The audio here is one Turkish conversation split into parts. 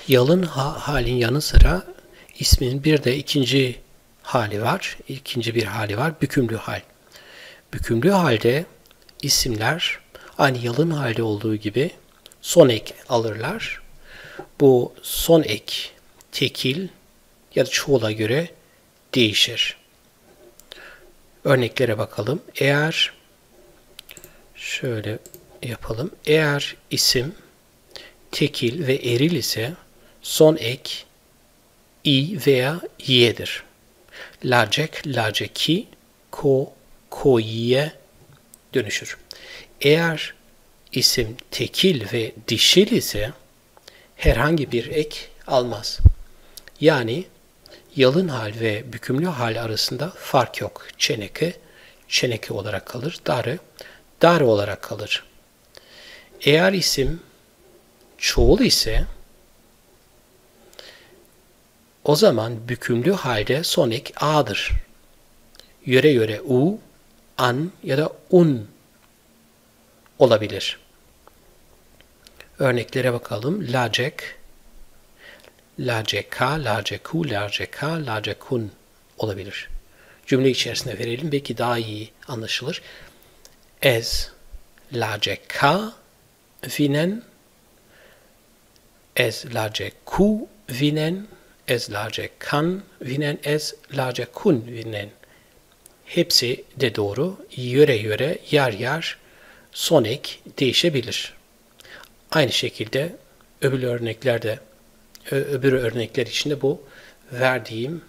Yalın halin yanı sıra ismin bir de ikinci hali var. İkinci bir hali var. Bükümlü hal. Bükümlü halde isimler aynı yalın halde olduğu gibi son ek alırlar. Bu son ek tekil ya da çoğula göre değişir. Örneklere bakalım. Eğer şöyle yapalım. Eğer isim tekil ve eril ise son ek i veya y'dir. Lacek, laceki, ko, koyiye dönüşür. Eğer isim tekil ve dişil ise herhangi bir ek almaz. Yani yalın hal ve bükümlü hal arasında fark yok. Çeneke, çeneke olarak kalır. Darı, darı olarak kalır. Eğer isim çoğul ise o zaman bükümlü halde son ek a'dır. Yöre yöre u, an ya da un olabilir. Örneklere bakalım. Lacek, laceka, laceku, laceka, lacekun olabilir. Cümle içerisinde verelim. Belki daha iyi anlaşılır. Ez laceka vinen, ez laceku vinen, ez lacekan vinen, ez lacekun vinen. Hepsi de doğru. Yöre yöre, yer yer son ek değişebilir. Aynı şekilde öbür örnekler için de bu verdiğim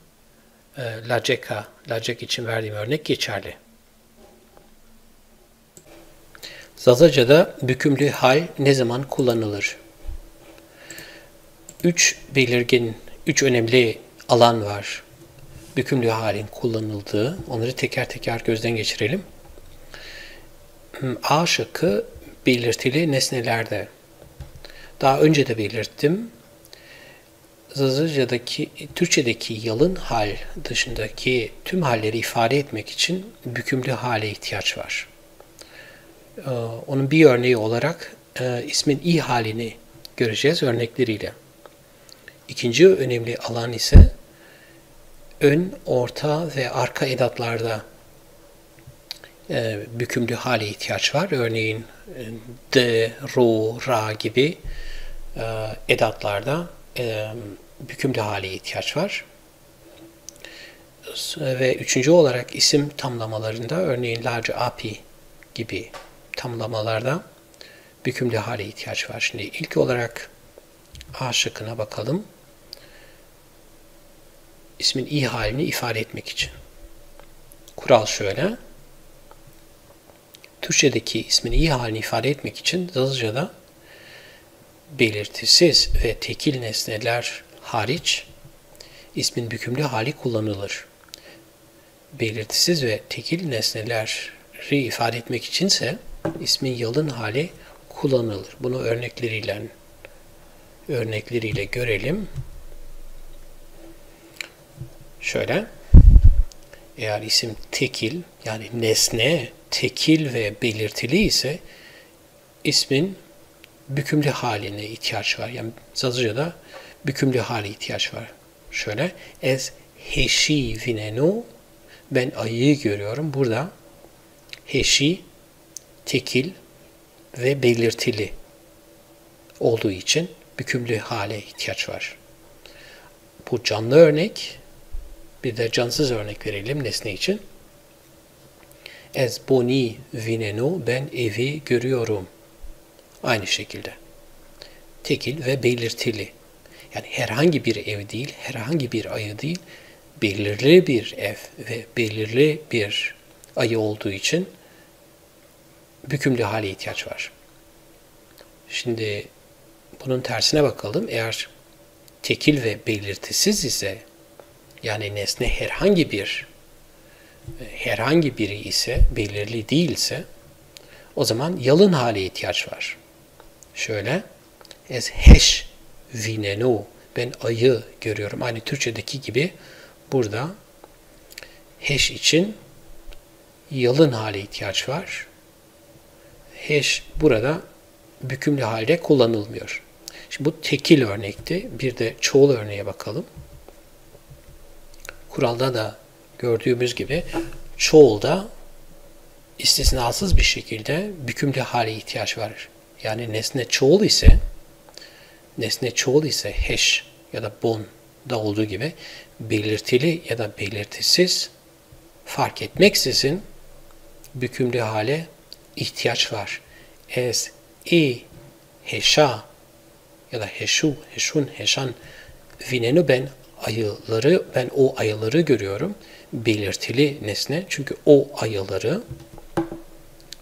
laceka, lacek için verdiğim örnek geçerli. Zazaca'da bükümlü hal ne zaman kullanılır? Üç önemli alan var. Bükümlü halin kullanıldığı. Onları teker teker gözden geçirelim. A şıkkı belirtili nesnelerde. Daha önce de belirttim. Türkçedeki yalın hal dışındaki tüm halleri ifade etmek için bükümlü hale ihtiyaç var. Onun bir örneği olarak ismin i halini göreceğiz örnekleriyle. İkinci önemli alan ise ön, orta ve arka edatlarda bükümlü hale ihtiyaç var. Örneğin de, ro, ra gibi edatlarda bükümlü hale ihtiyaç var. Ve üçüncü olarak isim tamlamalarında örneğin large api gibi tamlamalarda bükümlü hale ihtiyaç var. Şimdi ilk olarak A şıkkına bakalım. İsmin i halini ifade etmek için. Kural şöyle. Türkçedeki ismin i halini ifade etmek için Zazaca'da belirtisiz ve tekil nesneler hariç ismin bükümlü hali kullanılır. Belirtisiz ve tekil nesneleri ifade etmek içinse ismin yalın hali kullanılır. Bunu örnekleriyle görelim. Şöyle, eğer isim tekil, yani nesne tekil ve belirtili ise ismin bükümlü haline ihtiyaç var. Yani Zazaca'da bükümlü hale ihtiyaç var. Şöyle, ez heşi vinenu, ben ayıyı görüyorum. Burada heşi tekil ve belirtili olduğu için bükümlü hale ihtiyaç var. Bu canlı örnek. Bir de cansız örnek verelim nesne için. Ez boni vinenu, ben evi görüyorum. Aynı şekilde. Tekil ve belirtili. Yani herhangi bir ev değil, herhangi bir ayı değil, belirli bir ev ve belirli bir ayı olduğu için bükümlü hale ihtiyaç var. Şimdi bunun tersine bakalım. Eğer tekil ve belirtisiz ise, yani nesne herhangi biri ise, belirli değilse, o zaman yalın hale ihtiyaç var. Şöyle, ez heş vinenu, ben ayı görüyorum. Aynı Türkçedeki gibi burada heş için yalın hale ihtiyaç var. Heş burada bükümlü halde kullanılmıyor. Şimdi bu tekil örnekti. Bir de çoğul örneğe bakalım. Kuralda da gördüğümüz gibi çoğulda istisnasız bir şekilde bükümlü hale ihtiyaç var. Yani nesne çoğul ise hash ya da bon'da olduğu gibi belirtili ya da belirtisiz fark etmeksizin bükümlü hale ihtiyaç var. Es, heşa ya da heşu, heşun, heşan vinenu ben o ayıları görüyorum. Belirtili nesne. Çünkü o ayıları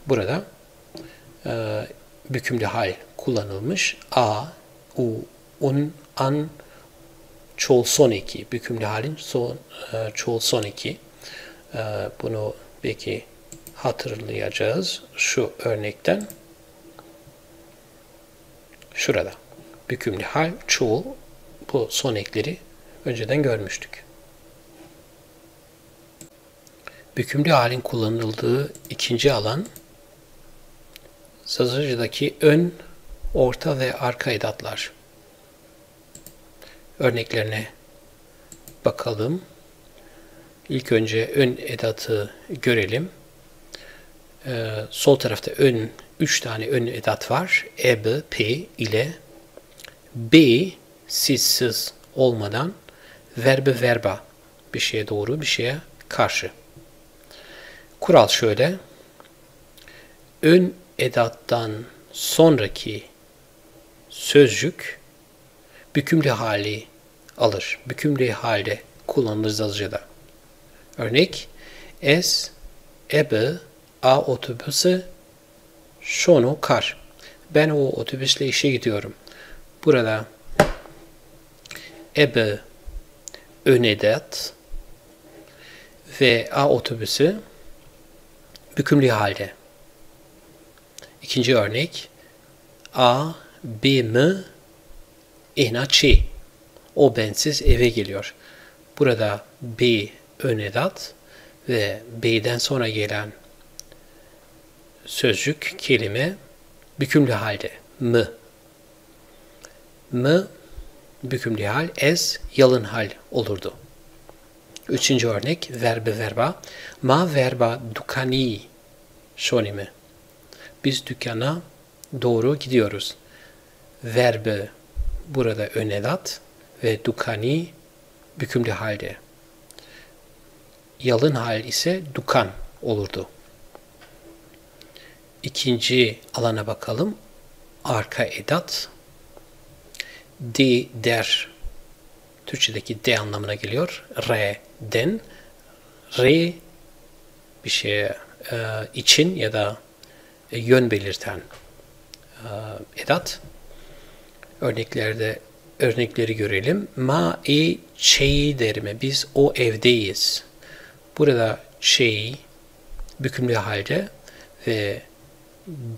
burada bükümlü hal kullanılmış. A, u, un, an, çoğul son eki. Bükümlü halin çoğul son eki. Bunu belki hatırlayacağız şu örnekten. Şurada. Bükümlü hal, çoğul. Bu son ekleri önceden görmüştük. Bükümlü halin kullanıldığı ikinci alan Zazacı'daki ön, orta ve arka edatlar. Örneklerine bakalım. İlk önce ön edatı görelim. Sol tarafta 3 tane ön edat var. Ebe, P ile B sizsiz olmadan verbe verba bir şeye doğru bir şeye karşı. Kural şöyle. Ön edattan sonraki sözcük bükümlü hali alır. Bükümlü halde kullanılır Zazacı'da. Örnek es, ebe, a otobüsü şonu kar. Ben o otobüsle işe gidiyorum. Burada ebe ön edat ve a otobüsü bükümlü halde. İkinci örnek a bimi enaçi. O bensiz eve geliyor. Burada B ön edat ve B'den sonra gelen sözcük, kelime bükümlü halde. M bükümlü hal, es yalın hal olurdu. Üçüncü örnek verbe verba. Ma verba dukani şonimi. Biz dükkana doğru gidiyoruz. Verbe burada ön edat ve dukani bükümlü halde. Yalın hal ise dukan olurdu. İkinci alana bakalım. Arka edat. De, der. Türkçedeki de anlamına geliyor. Re, den. Re bir şeye için ya da yön belirten edat. Örnekleri görelim. Ma çeyi derime. Biz o evdeyiz. Burada çeyi bükümlü halde ve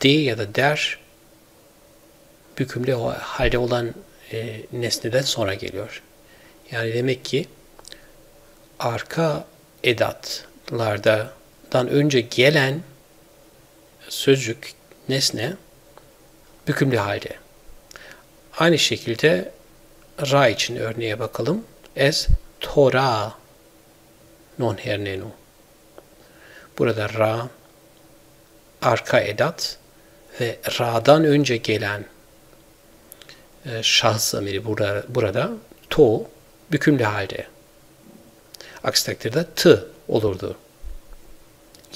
de ya da der bükümlü halde olan nesneden sonra geliyor. Yani demek ki arka edatlardan önce gelen sözcük, nesne bükümlü halde. Aynı şekilde ra için örneğe bakalım. Es tora non hernenu. Burada ra arka edat ve ra'dan önce gelen şahıs zamiri burada to bükümlü halde. Aksi takdirde t olurdu.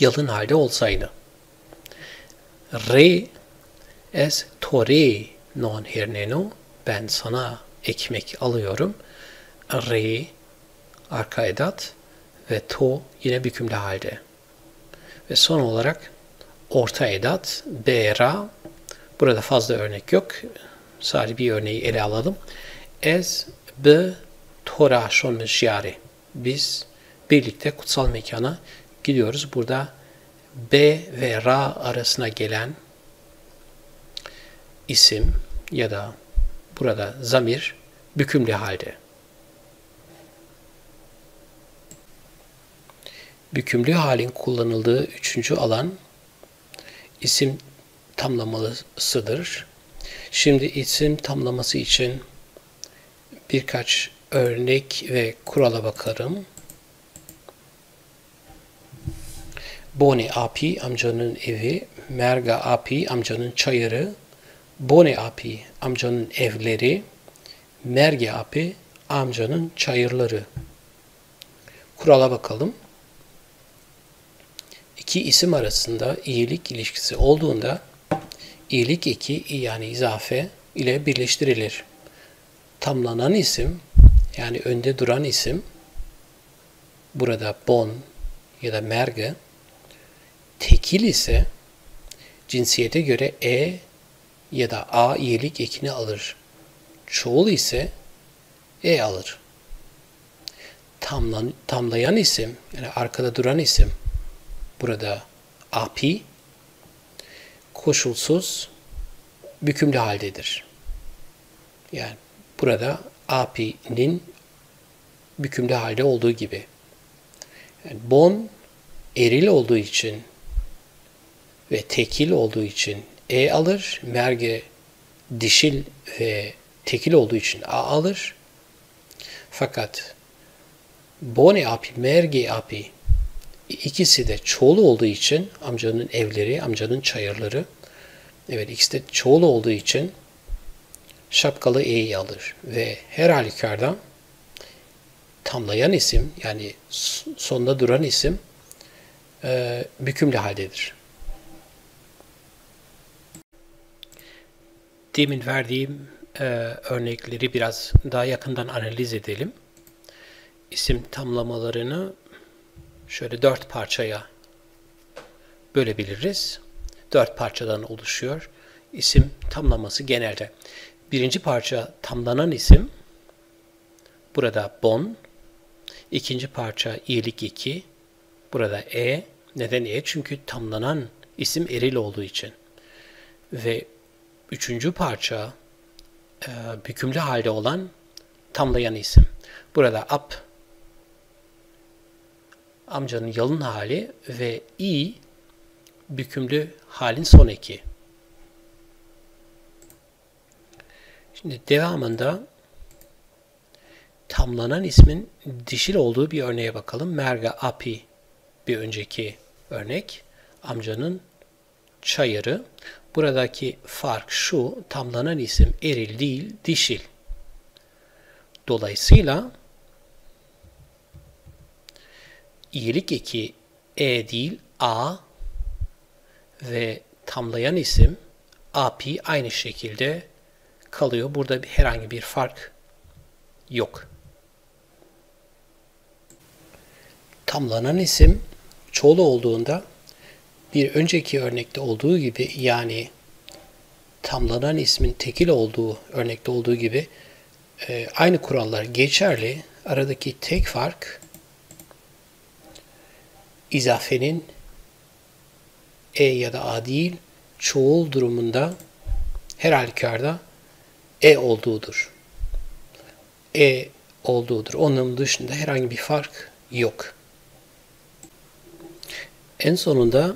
Yalın halde olsaydı. Re es tore non hernenu. Ben sana ekmek alıyorum. Re arka edat ve to yine bükümlü halde. Ve son olarak orta edat bera. Burada fazla örnek yok. Sadece bir örneği ele alalım. Ez be tora şon müşyari. Biz birlikte kutsal mekana gidiyoruz. Burada B ve Ra arasına gelen isim ya da burada zamir bükümlü halde. Bükümlü halin kullanıldığı üçüncü alan isim tamlamasıdır. Şimdi isim tamlaması için birkaç örnek ve kurala bakarım. Bone api amcanın evi, merga api amcanın çayırı, bone api amcanın evleri, merge api amcanın çayırları. Kurala bakalım. İki isim arasında iyilik ilişkisi olduğunda iyilik eki yani izafe ile birleştirilir. Tamlanan isim yani önde duran isim burada bon ya da merge, tekil ise cinsiyete göre e ya da a iyilik ekini alır. Çoğul ise e alır. Tamlayan isim yani arkada duran isim burada api koşulsuz bükümlü haldedir. Yani burada api'nin bükümlü halde olduğu gibi. Yani bon eril olduğu için ve tekil olduğu için e alır. Merge dişil ve tekil olduğu için a alır. Fakat bone api, merge api ikisi de çoğul olduğu için amcanın evleri, amcanın çayırları, evet ikisi de çoğul olduğu için şapkalı e'yi alır. Ve her halükarda tamlayan isim yani sonda duran isim bükümlü haldedir. Demin verdiğim örnekleri biraz daha yakından analiz edelim. İsim tamlamalarını şöyle 4 parçaya bölebiliriz. 4 parçadan oluşuyor. İsim tamlaması genelde. Birinci parça tamlanan isim. Burada bon. İkinci parça iyilik eki. Burada e. Neden e? Çünkü tamlanan isim eril olduğu için. Ve üçüncü parça bükümlü halde olan tamlayan isim. Burada ap amcanın yalın hali ve i bükümlü halin son eki. Şimdi devamında tamlanan ismin dişil olduğu bir örneğe bakalım. Merga api bir önceki örnek. Amcanın çayırı. Buradaki fark şu, tamlanan isim eril değil, dişil. Dolayısıyla iyilik eki e değil, a ve tamlayan isim api aynı şekilde kalıyor. Burada herhangi bir fark yok. Tamlanan isim çoğul olduğunda bir önceki örnekte olduğu gibi yani tamlanan ismin tekil olduğu örnekte olduğu gibi aynı kurallar geçerli. Aradaki tek fark izafenin e ya da a değil çoğul durumunda her halükarda e olduğudur. E olduğudur. Onun dışında herhangi bir fark yok. En sonunda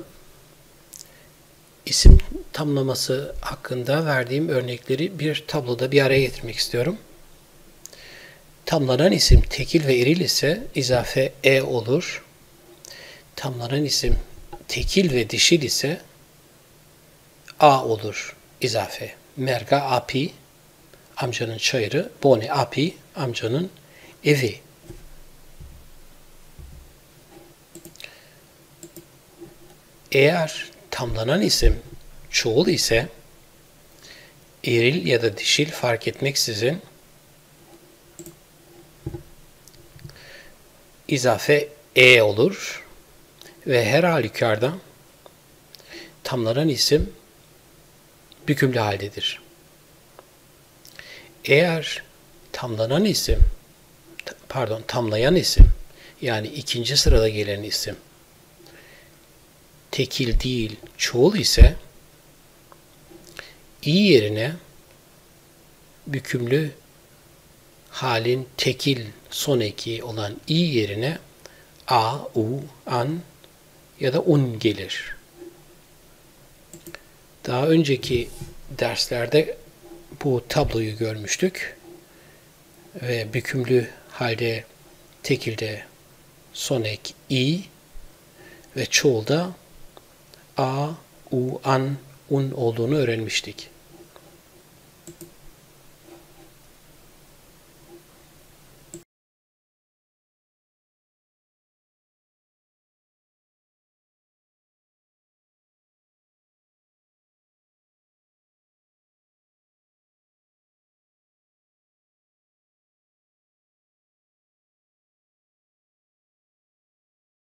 isim tamlaması hakkında verdiğim örnekleri bir tabloda bir araya getirmek istiyorum. Tamlanan isim tekil ve eril ise izafe e olur. Tamlanan isim tekil ve dişil ise a olur izafe. Merga api amcanın çayırı, bone api amcanın evi. Eğer tamlanan isim çoğul ise eril ya da dişil fark etmeksizin izafe e olur ve her halükarda tamlanan isim bükümlü haldedir. Eğer tamlanan isim, tamlayan isim yani ikinci sırada gelen isim tekil değil çoğul ise i yerine bükümlü halin tekil son eki olan i yerine a, u, an ya da un gelir. Daha önceki derslerde bu tabloyu görmüştük ve bükümlü halde tekilde son ek i ve çoğulda a, u, an, un olduğunu öğrenmiştik.